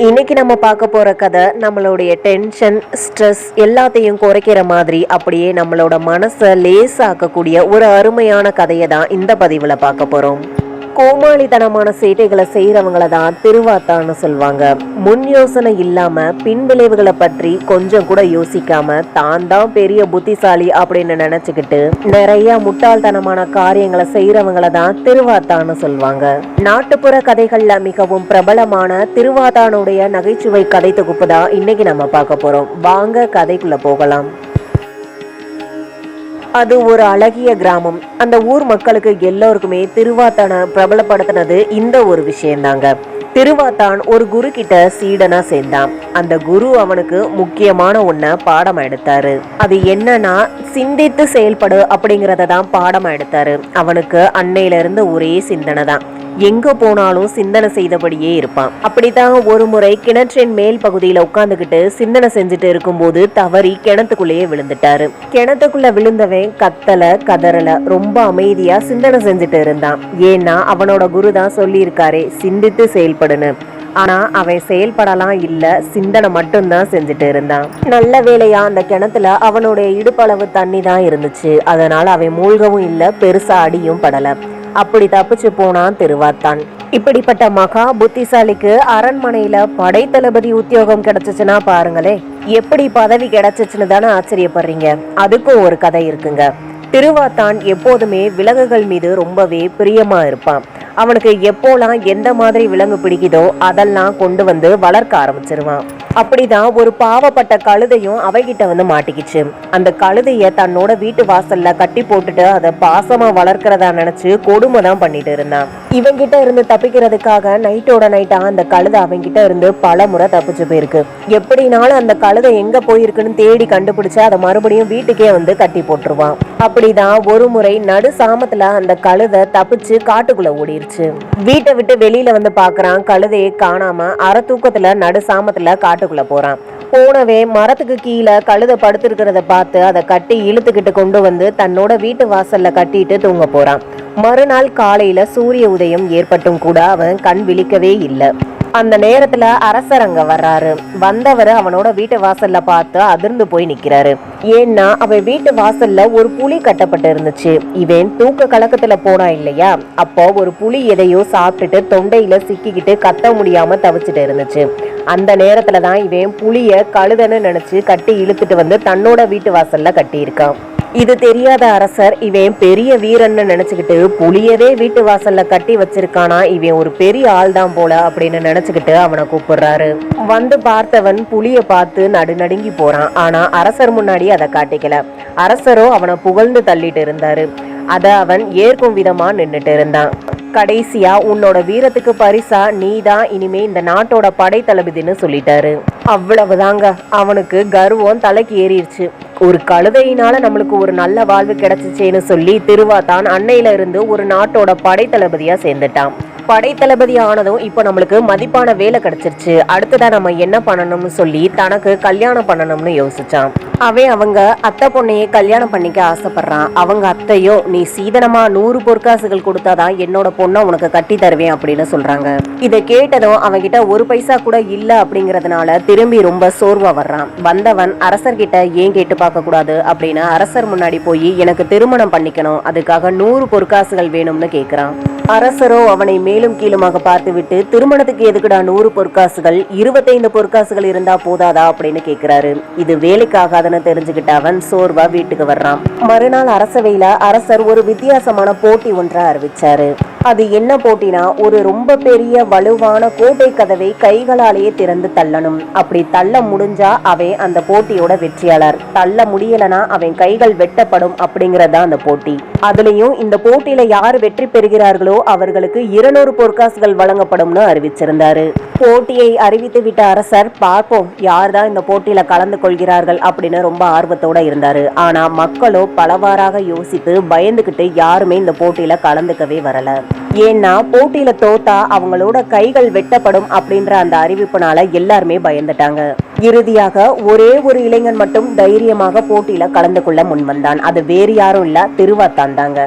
இன்னைக்கு நம்ம பார்க்க போற கதை நம்மளுடைய டென்ஷன், ஸ்ட்ரெஸ் எல்லாத்தையும் குறைக்கிற மாதிரி அப்படியே நம்மளோட மனசை லேசாக்கக்கூடிய ஒரு அருமையான கதையை தான் இந்த பதிவில் பார்க்க போறோம். கோமாளித்தனமான சேட்டைகளை செய்யறவங்கள தான் திருவாத்தான்னு சொல்லுவாங்க. முன் யோசனை இல்லாம பின் விளைவுகளை பற்றி கொஞ்சம் கூட யோசிக்காம தான் தான் பெரிய புத்திசாலி அப்படின்னு நினைச்சுக்கிட்டு நிறைய முட்டாள்தனமான காரியங்களை செய்யறவங்கள தான் திருவாத்தான்னு சொல்லுவாங்க. நாட்டுப்புற கதைகள்ல மிகவும் பிரபலமான திருவாத்தானுடைய நகைச்சுவை கதை தொகுப்பு தான் இன்னைக்கு நம்ம பார்க்க போறோம். வாங்க கதைக்குள்ள போகலாம். அது ஒரு அழகிய கிராமம். அந்த ஊர் மக்களுக்கு எல்லோருக்குமே திருவாத்தானை பிரபலப்படுத்தினது இந்த ஒரு விஷயம்தாங்க. திருவாத்தான் ஒரு குரு கிட்ட சீடனா சேர்ந்தான். அந்த குரு அவனுக்கு முக்கியமான ஒன்ன பாடம் எடுத்தாரு. அது என்னன்னா சிந்தித்து செயல்படு அப்படிங்கறத தான் பாடம் எடுத்தாரு. அவனுக்கு அன்னையில இருந்து ஒரே சிந்தனை தான். எங்க போனாலும் சிந்தனை செய்தபடியே இருப்பான். அப்படித்தான் ஒரு முறை கிணற்றின் மேல் பகுதியில உட்கார்ந்துகிட்டு சிந்தனை செஞ்சுட்டு இருக்கும்போது தவறி கிணத்துக்குள்ளேயே விழுந்துட்டாரு. கிணத்துக்குள்ள விழுந்தவன் கத்தல கதறல, ரொம்ப அமைதியா சிந்தனை செஞ்சுட்டு இருந்தான். ஏன்னா அவனோட குரு தான் சொல்லி இருக்காரே சிந்தித்து செயல்படுன்னு. ஆனா அவன் செயல்படலாம் இல்ல, சிந்தனை மட்டும்தான் செஞ்சுட்டு இருந்தான். நல்ல வேளையா அந்த கிணத்துல அவனுடைய இடுப்பளவு தண்ணி தான் இருந்துச்சு. அதனால அவன் மூழ்கவும் இல்ல, பெருசா அடியும் படல. அப்படி தப்பிச்சு போனான் திருவாத்தான். இப்படிப்பட்ட மகா புத்திசாலிக்கு அரண்மனையில படை தளபதி உத்தியோகம் கிடைச்சிச்சுன்னா பாருங்களே, எப்படி பதவி கிடைச்சிச்சுன்னு தானே ஆச்சரியப்படுறீங்க. அதுக்கும் ஒரு கதை இருக்குங்க. திருவாத்தான் எப்போதுமே விலங்குகள் மீது ரொம்பவே பிரியமா இருப்பான். அவனுக்கு எப்போலாம் எந்த மாதிரி விலங்கு பிடிக்குதோ அதெல்லாம் கொண்டு வந்து வளர்க்க ஆரம்பிச்சிருவான். அப்படிதான் ஒரு பாவப்பட்ட கழுதையும் அவைகிட்ட வந்து மாட்டிக்கிச்சு. அந்த கழுதைய தன்னோட வீட்டு வாசல்ல கட்டி போட்டுட்டு அதை பாசமா வளர்க்கிறதா நினைச்சு கொடுமை தான் பண்ணிட்டு இருந்தான். இவங்கிட்ட இருந்து தப்பிக்கிறதுக்காக நைட்டோட நைட்டா அந்த கழுதை அவங்கிட்ட இருந்து பல முறை தப்பிச்சு போயிருக்கு. எப்படினாலும் அந்த கழுதை எங்க போயிருக்குன்னு தேடி கண்டுபிடிச்சு அதை மறுபடியும் வீட்டுக்கே வந்து கட்டி போட்டுருவான். அப்படிதான் ஒரு முறை நடு சாமத்துல அந்த கழுதை தப்பிச்சு காட்டுக்குள்ள ஓடிருச்சு. வீட்டை விட்டு வெளியில வந்து பாக்குறான். கழுதையை காணாம அரை தூக்கத்துல நடு சாமத்துல காட்டுக்குள்ள போறான். போனவே மரத்துக்கு கீழே கழுதை படுத்திருக்கிறத பார்த்து அதை கட்டி இழுத்துக்கிட்டு கொண்டு வந்து தன்னோட வீட்டு வாசல்ல கட்டிட்டு தூங்க போறான். மறுநாள் காலையில சூரிய உதயம் ஏற்பட்டும் கூட அவன் கண் விழிக்கவே இல்லை. அந்த நேரத்துல அரசர் அங்க வர்றாரு. வந்தவர் அவனோட வீட்டு வாசல்ல பார்த்து அதிர்ந்து போய் நிக்கிறாரு. ஏன்னா அவன் வீட்டு வாசல்ல ஒரு புலி கட்டப்பட்டு இருந்துச்சு. இவன் தூக்க கலக்கத்துல போனா இல்லையா, அப்போ ஒரு புலி எதையோ சாப்பிட்டுட்டு தொண்டையில சிக்கிக்கிட்டு கத்த முடியாம தவிச்சிட்டு இருந்துச்சு. அந்த நேரத்துலதான் இவன் புலிய கழுதன்னு நினைச்சு கட்டி இழுத்துட்டு வந்து தன்னோட வீட்டு வாசல்ல கட்டி இருக்கான். இது தெரியாத அரசர் இவன் பெரிய வீரன்னு நினைச்சுக்கிட்டு புலியவே வீட்டு வாசல்ல கட்டி வச்சிருக்கானா, இவன் ஒரு பெரிய ஆள் தான் போல அப்படின்னு நினைச்சுக்கிட்டு அவனை கூப்பிடுறாரு. வந்து பார்த்தவன் புலிய பார்த்து நடுநடுங்கி போறான். ஆனா அரசர் முன்னாடி அதை காட்டிக்கல. அரசரோ அவனை புகழ்ந்து தள்ளிட்டு இருந்தாரு. அத அவன் ஏற்கும் விதமா நின்னுட்டு இருந்தான். கடைசியா உன்னோட வீரத்துக்கு பரிசா நீதான் இனிமே இந்த நாட்டோட படை தளபதினு சொல்லிட்டாரு. அவ்வளவுதாங்க, அவனுக்கு கர்வம் தலைக்கு ஏறிடுச்சு. ஒரு கழுதையினால நம்மளுக்கு ஒரு நல்ல வாழ்வு கிடைச்சிச்சேன்னு சொல்லி திருவாத்தான் அன்னையில இருந்து ஒரு நாட்டோட படை தளபதியா சேர்ந்துட்டான். படை தளபதி ஆனதும் இப்போ நம்மளுக்கு மதிப்பான வேலை கிடைச்சிருச்சு. அடுத்ததான் நம்ம என்ன பண்ணணும்னு சொல்லி தனக்கு கல்யாணம் பண்ணணும்னு யோசிச்சான். அவன் அவங்க அத்தை பொண்ணையே கல்யாணம் பண்ணிக்க ஆசைப்படுறான். அவங்க அத்தையும் நீ சீதனமா 100 பொற்காசுகள் கொடுத்தாதான் என்னோட பொண்ணை உனக்கு கட்டி தருவேன் அப்படின்னு சொல்றாங்க. இதை கேட்டதும் அவன்கிட்ட ஒரு பைசா கூட இல்ல அப்படிங்கறதுனால திரும்பி ரொம்ப சோர்வா வர்றான். வந்தவன் அரசர்கிட்ட ஏன் கேட்டு பார்க்க கூடாது அப்படின்னு அரசர் முன்னாடி போய் எனக்கு திருமணம் பண்ணிக்கணும், அதுக்காக 100 பொற்காசுகள் வேணும்னு கேக்குறான். அரசரோ அவனை மேலும் கீழுமாக பார்த்து விட்டு திருமணத்துக்கு எதுக்குடா 100 பொற்காசுகள், 25 பொற்காசுகள் இருந்தா போதாதா அப்படின்னு கேக்குறாரு. இது வேலைக்காகாதுன்னு தெரிஞ்சுக்கிட்ட அவன் சோர்வா வீட்டுக்கு வர்றான். மறுநாள் அரசவையில அரசர் ஒரு வித்தியாசமான போட்டி ஒன்றை அறிவிச்சாரு. அது என்ன போட்டினா, ஒரு ரொம்ப பெரிய வலுவான கோட்டை கதவை கைகளாலேயே திறந்து தள்ளணும். அப்படி தள்ள முடிஞ்சா அவன் அந்த போட்டியோட வெற்றியாளர், தள்ள முடியலனா அவன் கைகள் வெட்டப்படும் அப்படிங்கறதா அந்த போட்டி. அதுலயும் இந்த போட்டியில யாரு வெற்றி பெறுகிறார்களோ அவர்களுக்கு 200 பொற்காசுகள் வழங்கப்படும்னு அறிவிச்சிருந்தாரு. போட்டியை அறிவித்து விட்ட அரசர் பார்ப்போம் யார்தான் இந்த போட்டியில கலந்து கொள்கிறார்கள் அப்படின்னு ரொம்ப ஆர்வத்தோட இருந்தாரு. ஆனா மக்களோ பலவாறாக யோசித்து பயந்துகிட்டு யாருமே இந்த போட்டியில கலந்துக்கவே வரல. ஏன்னா போட்டியில தோத்தா அவங்களோட கைகள் வெட்டப்படும் அப்படின்ற அந்த அறிவிப்புனால எல்லாருமே பயந்துட்டாங்க. இறுதியாக ஒரே ஒரு இளைஞன் மட்டும் தைரியமாக போட்டியில கலந்து கொள்ள முன் வந்தான். அது வேறு யாரும் இல்ல, திருவாத்தான் தாங்க.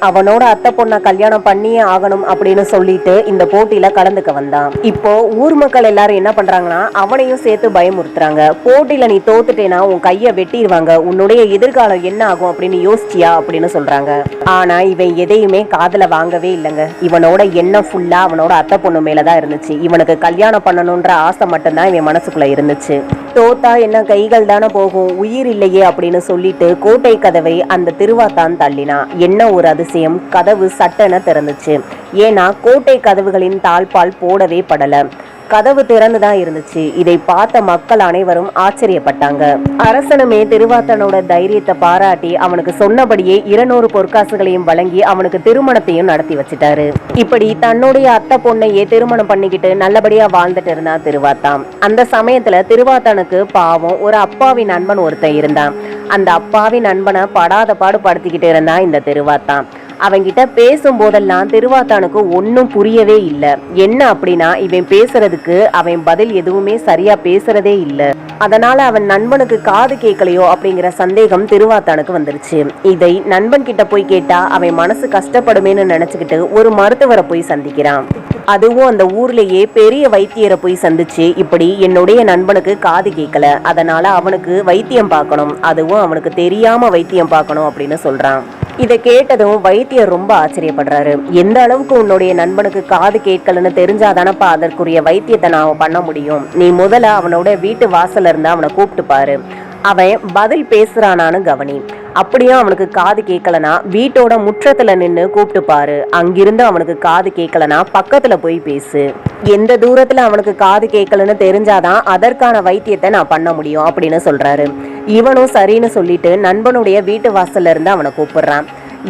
அவனோட அத்தை பொண்ண கல்யாணம் பண்ணியே ஆகணும் அப்படின்னு சொல்லிட்டு இந்த போட்டியில கலந்துக்க வந்தான். இப்போ ஊர் மக்கள் எல்லாரும் என்ன பண்றாங்கன்னா அவனையும் சேர்த்து பயமுறுத்துறாங்க. போட்டியில நீ தோத்துட்டேனா உன் கைய வெட்டிடுவாங்க, உன்னுடைய எதிர்காலம் என்ன ஆகும் அப்படின்னு யோசிச்சியா அப்படின்னு சொல்றாங்க. ஆனா இவன் எதையுமே காதுல வாங்கவே இல்லைங்க. இவனோட எண்ணம் ஃபுல்லா அவனோட அத்தை பொண்ணு மேலதான் இருந்துச்சு. இவனுக்கு கல்யாணம் பண்ணணும்ன்ற ஆசை மட்டும்தான் இவன் மனசுக்குள்ள இருந்துச்சு. தோத்தா என்ன கைகள் தானே போகும், உயிர் இல்லையே அப்படின்னு சொல்லிட்டு கோட்டை கதவை அந்த திருவாத்தான் தள்ளினா. என்ன ஒரு அதிசயம், கதவு சட்டென திறந்துச்சு. ஏன்னா கோட்டை கதவுகளின் தாழ்பால் போடவே படல, கதவு திறந்துதான் இருந்துச்சு. இதை பார்த்த மக்கள் அனைவரும் ஆச்சரியப்பட்டாங்க. அரசனுமே திருவாத்தனோட தைரியத்தை பாராட்டி அவனுக்கு சொன்னபடியே 200 பொற்காசுகளையும் வழங்கி அவனுக்கு திருமணத்தையும் நடத்தி வச்சுட்டாரு. இப்படி தன்னுடைய அத்தை பொண்ணையே திருமணம் பண்ணிக்கிட்டு நல்லபடியா வாழ்ந்துட்டு இருந்தான் திருவாத்தான். அந்த சமயத்துல திருவாத்தானுக்கு பாவம் ஒரு அப்பாவி நண்பன் ஒருத்தன் இருந்தான். அந்த அப்பாவி நண்பனை படாத பாடு படுத்திக்கிட்டு இருந்தான் இந்த திருவாத்தான். அவன்கிட்ட பேசும் போதெல்லாம் திருவாத்தானுக்கு ஒன்னும் புரியவே இல்லை. என்ன அப்படின்னா இவன் பேசுறதுக்கு அவன் பதில் எதுவுமே சரியா பேசுறதே இல்லை. அதனால அவன் நண்பனுக்கு காது கேட்கலையோ அப்படிங்கிற சந்தேகம் திருவாத்தானுக்கு வந்துருச்சு. இதை நண்பன் கிட்ட போய் கேட்டா அவன் மனசு கஷ்டப்படுமேன்னு நினைச்சுக்கிட்டு ஒரு மருத்துவரை போய் சந்திக்கிறான். அதுவும் அந்த ஊர்லயே பெரிய வைத்தியரை போய் சந்திச்சு, இப்படி என்னுடைய நண்பனுக்கு காது கேட்கல, அதனால அவனுக்கு வைத்தியம் பார்க்கணும், அதுவும் அவனுக்கு தெரியாம வைத்தியம் பார்க்கணும் அப்படின்னு சொல்றான். இதை கேட்டதும் வைத்தியர் ரொம்ப ஆச்சரியப்படுறாரு. எந்த அளவுக்கு உன்னுடைய நண்பனுக்கு காது கேட்கலன்னு தெரிஞ்சாதானப்பா அதற்குரிய வைத்தியத்தை நான் பண்ண முடியும். நீ முதல்ல அவனோட வீட்டு வாசல்ல இருந்து அவனை கூப்பிட்டு பாரு, அவன் பதில் பேசுறானான்னு கவனி. அப்படியும் அவனுக்கு காது கேட்கலனா வீட்டோட முற்றத்துல நின்று கூப்பிட்டு பாரு. அங்கிருந்து அவனுக்கு காது கேட்கலனா பக்கத்துல போய் பேசு. எந்த தூரத்துல அவனுக்கு காது கேட்கலன்னு தெரிஞ்சாதான் அதற்கான வைத்தியத்தை நான் பண்ண முடியும் அப்படின்னு சொல்றாரு. இவனும் சரின்னு சொல்லிட்டு நண்பனுடைய வீட்டு வாசல்ல இருந்து அவனை கூப்பிடுறான்.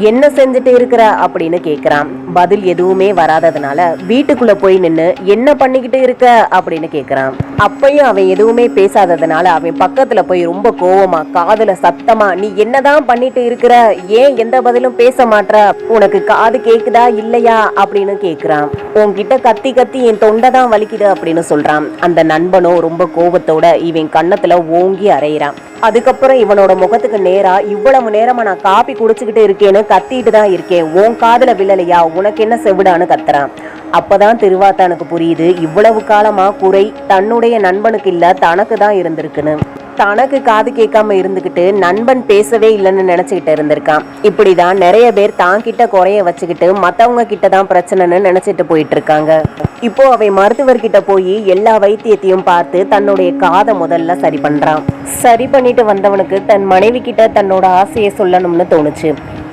என்ன செஞ்சுட்டு இருக்கிற அப்படின்னு கேக்குறான். பதில் எதுவுமே வராததுனால வீட்டுக்குள்ள போய் நின்னு என்ன பண்ணிக்கிட்டு இருக்க அப்படின்னு கேக்குறான். அப்பயும் அவன் எதுவுமே பேசாததுனால அவன் பக்கத்துல போய் ரொம்ப கோவமா காதுல சத்தமா, நீ என்னதான் பண்ணிட்டு இருக்கிற, ஏன் எந்த பதிலும் பேச மாட்ற, உனக்கு காது கேக்குதா இல்லையா அப்படின்னு கேக்குறான். உன்கிட்ட கத்தி கத்தி என் தொண்டை தான் வலிக்குது அப்படின்னு சொல்றான். அந்த நண்பனும் ரொம்ப கோபத்தோட இவன் கன்னத்துல ஓங்கி அறையிறான். அதுக்கப்புறம் இவனோட முகத்துக்கு நேரா, இவ்வளவு நேரமா நான் காப்பி குடிச்சுக்கிட்டு இருக்கேன்னு கத்திட்டு தான் இருக்கேன், உன் காதுல விழலையா, உனக்கு என்ன செவிடான்னு கத்துறான். அப்பதான் திருவாத்தானுக்கு புரியுது, இவ்வளவு காலமா குறை தன்னுடைய நண்பனுக்கு இல்ல தனக்கு தான் இருந்திருக்குன்னு. தனக்கு காது கேட்காம இருந்துகிட்டு நண்பன் பேசவே இல்லைன்னு நினைச்சுக்கிட்டு இருந்திருக்கான். இப்படிதான் நிறைய பேர் தான் கிட்ட குறைய வச்சுக்கிட்டு மத்தவங்க கிட்ட தான் பிரச்சனைன்னு நினைச்சிட்டு போயிட்டு இருக்காங்க. இப்போ அவன் மருத்துவர்கிட்ட போய் எல்லா வைத்தியத்தையும் பார்த்து தன்னுடைய காதை முதல்ல சரி பண்றான். சரி பண்ணிட்டு வந்தவனுக்கு தன் மனைவி கிட்ட தன்னோட ஆசையை சொல்லணும்னு தோணுச்சு.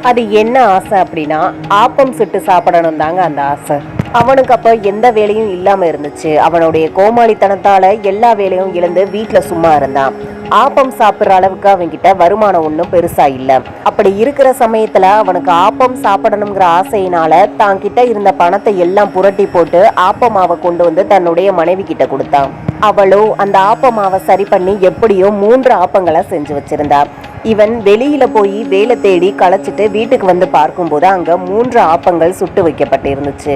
அது என்ன ஆசை அப்படின்னா ஆப்பம் சுட்டு சாப்பிடணும் தாங்க அந்த ஆசை. அவனுக்கு அப்ப எந்த வேலையும் இல்லாம இருந்துச்சு. அவனுடைய கோமாளித்தனத்தால எல்லா வேலையும் இழந்து வீட்டுல சும்மா இருந்தான். ஆப்பம் சாப்பிடுற அளவுக்கு அவன்கிட்ட வருமானம் ஒன்றும் பெருசா இல்ல. அப்படி இருக்கிற சமயத்துல அவனுக்கு ஆப்பம் சாப்பிடணுங்கிற ஆசையினால தான் கிட்ட இருந்த பணத்தை எல்லாம் புரட்டி போட்டு ஆப்பமாவை கொண்டு வந்து தன்னுடைய மனைவி கிட்ட கொடுத்தான். அவளோ அந்த ஆப்பமாவை சரி பண்ணி எப்படியோ 3 ஆப்பங்களை செஞ்சு வச்சிருந்தா. இவன் வெளியில போய் வேலை தேடி களைச்சிட்டு வீட்டுக்கு வந்து பார்க்கும்போது அங்க 3 ஆப்பங்கள் சுட்டு வைக்கப்பட்டு இருந்துச்சு.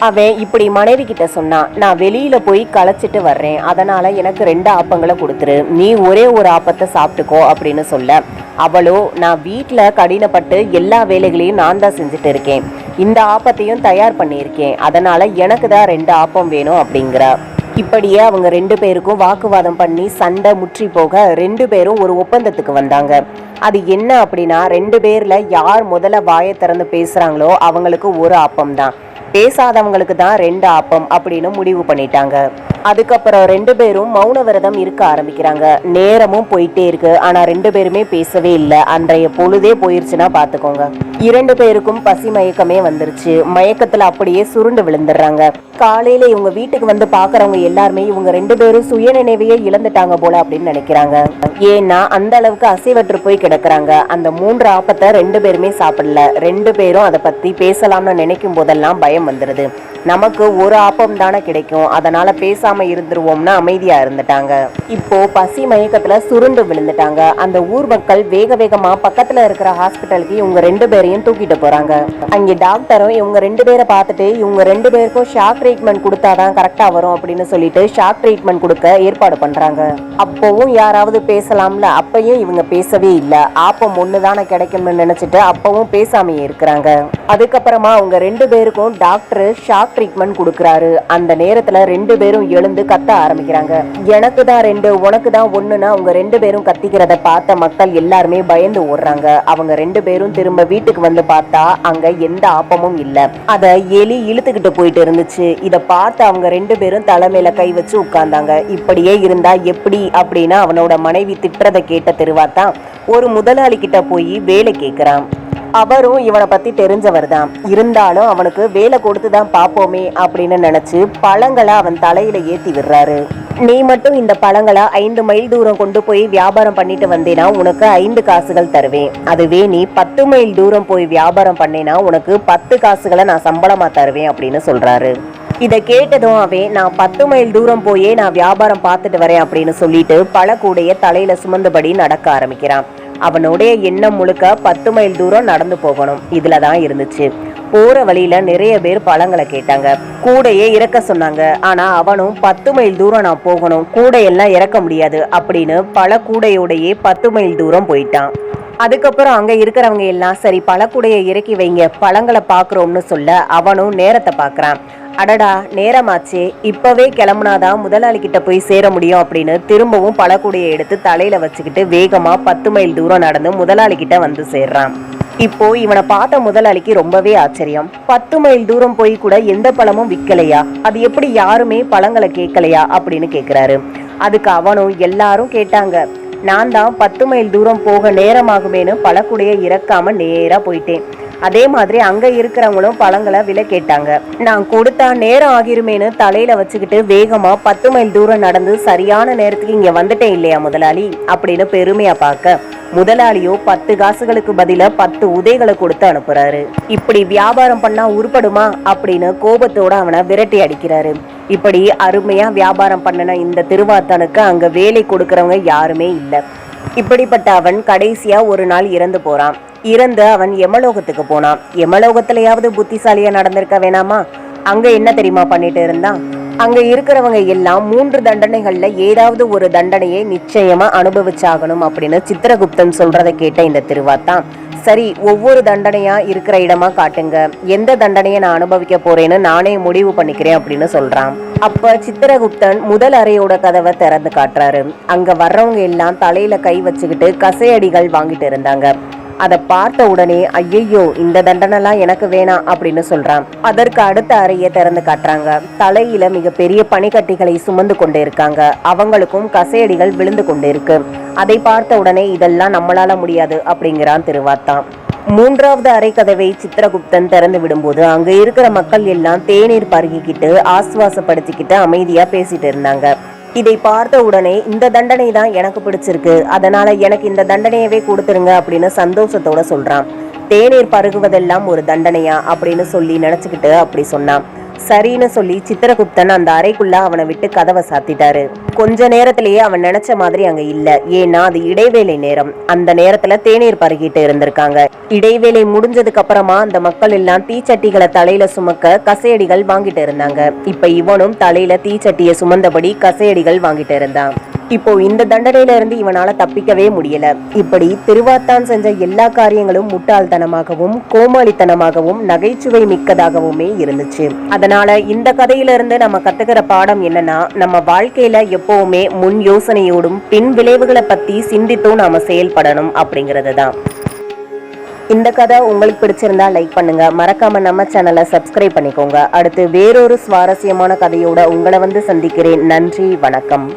அவன் இப்படி மனைவி கிட்ட சொன்னான், நான் வெளியில போய் களைச்சிட்டு வர்றேன், அதனால எனக்கு 2 ஆப்பங்களை கொடுத்துரு, நீ ஒரே ஒரு ஆப்பத்தை சாப்பிட்டுக்கோ அப்படின்னு சொல்ல, அவளோ நான் வீட்டுல கடினப்பட்டு எல்லா வேலைகளையும் நான் தான் செஞ்சுட்டு இருக்கேன், இந்த ஆப்பத்தையும் தயார் பண்ணியிருக்கேன், அதனால எனக்கு தான் 2 ஆப்பம் வேணும் அப்படிங்கிறா. இப்படியே அவங்க 2 பேருக்கும் வாக்குவாதம் பண்ணி சண்டை முற்றி போக 2 பேரும் ஒரு ஒப்பந்தத்துக்கு வந்தாங்க. அது என்ன அப்படின்னா 2 பேர்ல யார் முதல்ல வாயை திறந்து பேசுறாங்களோ அவங்களுக்கு ஒரு ஆப்பம் தான், பேசாதவங்களுக்கு தான் 2 ஆப்பம் அப்படின்னு முடிவு பண்ணிட்டாங்க. அதுக்கப்புறம் 2 பேரும் மௌன விரதம் இருக்க ஆரம்பிக்கிறாங்க. நேரமும் போயிட்டே இருக்கு, ஆனா 2 பேருமே பேசவே இல்லை. அன்றைய பொழுதே போயிருச்சுன்னா பாத்துக்கோங்க. 2 பேருக்கும் பசி மயக்கமே வந்துருச்சு. மயக்கத்துல அப்படியே சுருண்டு விழுந்துடுறாங்க. காலையில இவங்க வீட்டுக்கு வந்து பாக்குறவங்க எல்லாருமே இவங்க 2 பேரும் சுய நினைவையே இழந்துட்டாங்க போல அப்படின்னு நினைக்கிறாங்க. ஏன்னா அந்த அளவுக்கு அசைவற்று போய் கிடக்குறாங்க. அந்த 3 ஆப்பத்தை 2 பேருமே சாப்பிடல. 2 பேரும் அதை பத்தி பேசலாம்னு நினைக்கும் போதெல்லாம் பயம் வந்துருது. நமக்கு ஒரு ஆப்பம் தானே கிடைக்கும், அதனால பேசாம இருந்துருவோம்னு அமைதியா இருந்துட்டாங்க. இப்போ பசி மயக்கத்துல சுருண்டு விழுந்துட்டாங்க. அந்த ஊர் மக்கள் வேக வேகமா பக்கத்துல இருக்கிற ஹாஸ்பிட்டலுக்கு இவங்க 2 பேரையும் தூக்கிட்டு போறாங்க. அங்கே டாக்டரும் இவங்க 2 பேரை பார்த்துட்டு இவங்க 2 பேருக்கும் ஷாக் ட்ரீட்மெண்ட் கொடுத்தாதான் கரெக்டா வரும் அப்படின்னு சொல்லிட்டு ஷாக் ட்ரீட்மெண்ட் கொடுக்க ஏற்பாடு பண்றாங்க. அப்பவும் யாராவது பேசலாம்ல, அப்பயும் இவங்க பேசவே இல்லை. ஆப்பம் ஒண்ணுதானே கிடைக்கும்னு நினைச்சிட்டு அப்பவும் பேசாமையே இருக்கிறாங்க. அதுக்கப்புறமா அவங்க 2 பேருக்கும் டாக்டர் ஷாக் ட்ரீட்மெண்ட் கொடுக்கறாரு. அந்த நேரத்துல 2 பேரும் எழுந்து கத்த ஆரம்பிக்கிறாங்க. எனக்கு தான் 2, உனக்கு தான் 1ன்னு அவங்க 2 பேரும் கத்திக்கிறத பார்த்த மக்கள் எல்லாருமே பயந்து ஓடுறாங்க. அவங்க 2 பேரும் திரும்ப வீட்டுக்கு வந்து பார்த்தா அங்க எந்த ஆப்பமும் இல்ல. அத எலி இழுத்துக்கிட்டு போயிட்டு இருந்துச்சு. இத பார்த்து அவங்க 2 பேரும் தலைமையில கை வச்சு உட்கார்ந்தாங்க. இப்படியே இருந்தா எப்படி அப்படின்னு அவனோட மனைவி திட்டுறதை கேட்ட திருவாத்தான் ஒரு முதலாளி கிட்ட போய் வேலை கேட்கிறான். அவரும் இவனை பத்தி தெரிஞ்சவர் தான், இருந்தாலும் அவனுக்கு வேலை கொடுத்துதான் பாப்போமே அப்படின்னு நினைச்சு பழங்களை அவன் தலையில ஏத்தி விடுறாரு. நீ மட்டும் இந்த பழங்களை 5 மைல் தூரம் கொண்டு போய் வியாபாரம் பண்ணிட்டு வந்தேனா உனக்கு 5 காசுகள் தருவேன். அதுவே நீ 10 மைல் தூரம் போய் வியாபாரம் பண்ணேனா உனக்கு 10 காசுகளை நான் சம்பளமா தருவேன் அப்படின்னு சொல்றாரு. இதை கேட்டதும் அவன் நான் 10 மைல் தூரம் போயே நான் வியாபாரம் பார்த்துட்டு வரேன் அப்படின்னு சொல்லிட்டு பழக்கூடைய தலையில சுமந்தபடி நடக்க ஆரம்பிக்கிறான். அவனுடைய எண்ணம் முழுக்க 10 மைல் தூரம் நடந்து போகணும் இதுலதான் இருந்துச்சு. போற வழியில நிறைய பேர் பழங்களை கேட்டாங்க, கூடையே இறக்க சொன்னாங்க. ஆனா அவனும் 10 மைல் தூரம் நான் போகணும், கூடையெல்லாம் இறக்க முடியாது அப்படின்னு பல கூடையோடையே 10 மைல் தூரம் போயிட்டான். அதுக்கப்புறம் அங்க இருக்கிறவங்க எல்லாம் சரி பழக்கூடையை இறக்கி வைங்க, பழங்களை பாக்குறோம்னு சொல்ல அவனும் நேரத்தை பாக்குறான். அடடா நேரமாச்சே, இப்பவே கிளம்புனாதான் முதலாளி கிட்ட போய் சேர முடியும் அப்படின்னு திரும்பவும் பழக்கூடையை எடுத்து தலையில வச்சுக்கிட்டு வேகமா 10 மைல் தூரம் நடந்து முதலாளி கிட்ட வந்து சேர்றான். இப்போ இவனை பார்த்த முதலாளிக்கு ரொம்பவே ஆச்சரியம். 10 மைல் தூரம் போய் கூட எந்த பழமும் விற்கலையா, அது எப்படி யாருமே பழங்களை கேட்கலையா அப்படின்னு கேட்கிறாரு. அதுக்கு அவனும் எல்லாரும் கேட்டாங்க, நான் தான் 10 மைல் தூரம் போக நேரமாகுமேனு பழக்கூடையை இறக்காம நேரா போயிட்டேன். அதே மாதிரி அங்க இருக்கிறவங்களும் பழங்களை விலை கேட்டாங்க. நான் கொடுத்தா நேரம் ஆகிருமேனு தலையில வச்சுக்கிட்டு வேகமா 10 மைல் தூரம் நடந்து சரியான நேரத்துக்கு இங்க வந்துட்டேன் இல்லையா முதலாளி அப்படின்னு பெருமையா பார்க்க முதலாளியோ 10 காசுகளுக்கு பதிலா 10 உதைகளை கொடுத்து அனுப்புறாரு. இப்படி வியாபாரம் பண்ணா உருப்படுமா அப்படின்னு கோபத்தோட அவனை விரட்டி அடிக்கிறாரு. இப்படி அருமையா வியாபாரம் பண்ணன இந்த திருவாத்தானுக்கு அங்க வேலை கொடுக்கறவங்க யாருமே இல்லை. இப்படிப்பட்ட அவன் கடைசியா ஒரு நாள் இறந்து போறான். இறந்து அவன் யமலோகத்துக்கு போனான். யமலோகத்திலேயாவது புத்திசாலியா நடந்திருக்க வேணாமா? அங்க என்ன தெரியுமா பண்ணிட்டு இருந்தான்? அங்க இருக்கிறவங்க எல்லாம் 3 தண்டனைகள்ல ஏதாவது ஒரு தண்டனையை நிச்சயமா அனுபவிச்சாகணும் அப்படின்னு சித்திரகுப்தன் சொல்றதை கேட்ட இந்த திருவாத்தான் சரி ஒவ்வொரு தண்டனையா இருக்கிற இடமா காட்டுங்க, எந்த தண்டனையை நான் அனுபவிக்க போறேன்னு நானே முடிவு பண்ணிக்கிறேன் அப்படின்னு சொல்றான். அப்ப சித்திரகுப்தன் முதல் அறையோட கதவை திறந்து காட்டுறாரு. அங்க வர்றவங்க எல்லாம் தலையில கை வச்சுக்கிட்டு கசையடிகள் வாங்கிட்டு இருந்தாங்க. அதை பார்த்த உடனே ஐயோ இந்த தண்டனைலாம் எனக்கு வேணாம் அப்படின்னு சொல்றான். அதற்கு அடுத்த அறையை திறந்து காட்டுறாங்க. தலையில மிக பெரிய பனிக்கட்டிகளை சுமந்து கொண்டு இருக்காங்க. அவங்களுக்கும் கசையடிகள் விழுந்து கொண்டு இருக்கு. அதை பார்த்த உடனே இதெல்லாம் நம்மளால முடியாது அப்படிங்கிறான் திருவாத்தான். 3வது அறை கதவை சித்திரகுப்தன் திறந்து விடும்போது அங்க இருக்கிற மக்கள் எல்லாம் தேநீர் பருகிக்கிட்டு ஆசுவாசப்படுத்திக்கிட்டு அமைதியா பேசிட்டு இருந்தாங்க. இதை பார்த்த உடனே இந்த தண்டனை தான் எனக்கு பிடிச்சிருக்கு, அதனால எனக்கு இந்த தண்டனையவே கொடுத்துருங்க அப்படின்னு சந்தோஷத்தோட சொல்றான். தேநீர் பருகுவதெல்லாம் ஒரு தண்டனையா அப்படின்னு சொல்லி நினைச்சுக்கிட்டு அப்படி சொன்னான். சரின்னு சொல்லி சித்திரகுப்தன் அந்த அறைக்குள்ள அவனை விட்டு கதவை சாத்திட்டாரு. கொஞ்ச நேரத்திலேயே அவன் நினைச்ச மாதிரி அங்க இல்ல. ஏன்னா அது இடைவேளை நேரம். அந்த நேரத்துல தேநீர் பருகிட்டு இருந்திருக்காங்க. இடைவேளை முடிஞ்சதுக்கு அப்புறமா அந்த மக்கள் எல்லாம் தீச்சட்டிகளை தலையில சுமக்க கசையடிகள் வாங்கிட்டு இருந்தாங்க. இப்ப இவனும் தலையில தீச்சட்டியை சுமந்தபடி கசையடிகள் வாங்கிட்டு இருந்தான். இப்போ இந்த தண்டனையில இருந்து இவனால தப்பிக்கவே முடியல. இப்படி திருவாத்தான் செஞ்ச எல்லா காரியங்களும் முட்டாள்தனமாகவும் கோமாளித்தனமாகவும் நகைச்சுவை மிக்கதாகவுமே இருந்துச்சு. அதனால இந்த கதையில இருந்து நம்ம கத்துக்கிற பாடம் என்னன்னா, நம்ம வாழ்க்கையில எப்பவுமே முன் யோசனையோடும் பின் விளைவுகளை பத்தி சிந்தித்தும் நாம செயல்படணும் அப்படிங்கிறது தான். இந்த கதை உங்களுக்கு பிடிச்சிருந்தா லைக் பண்ணுங்க, மறக்காம நம்ம சேனலை சப்ஸ்கிரைப் பண்ணிக்கோங்க. அடுத்து வேறொரு சுவாரஸ்யமான கதையோட உங்களை வந்து சந்திக்கிறேன். நன்றி, வணக்கம்.